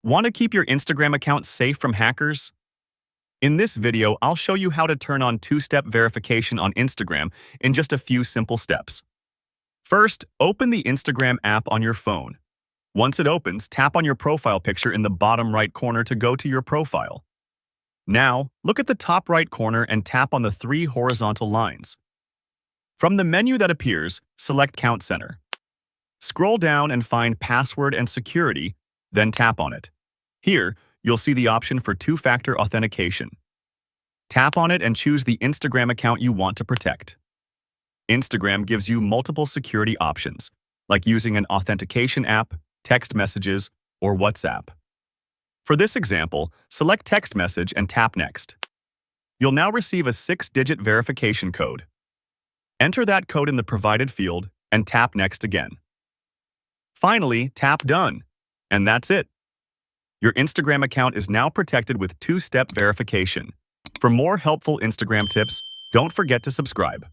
Want to keep your Instagram account safe from hackers? In this video, I'll show you how to turn on two-step verification on Instagram in just a few simple steps. First, open the Instagram app on your phone. Once it opens, tap on your profile picture in the bottom right corner to go to your profile. Now, look at the top right corner and tap on the three horizontal lines. From the menu that appears, select Count Center. Scroll down and find Password and Security, then tap on it. Here, you'll see the option for two-factor authentication. Tap on it and choose the Instagram account you want to protect. Instagram gives you multiple security options, like using an authentication app, text messages, or WhatsApp. For this example, select Text Message and tap Next. You'll now receive a 6-digit verification code. Enter that code in the provided field and tap Next again. Finally, tap Done, and that's it. Your Instagram account is now protected with two-step verification. For more helpful Instagram tips, don't forget to subscribe.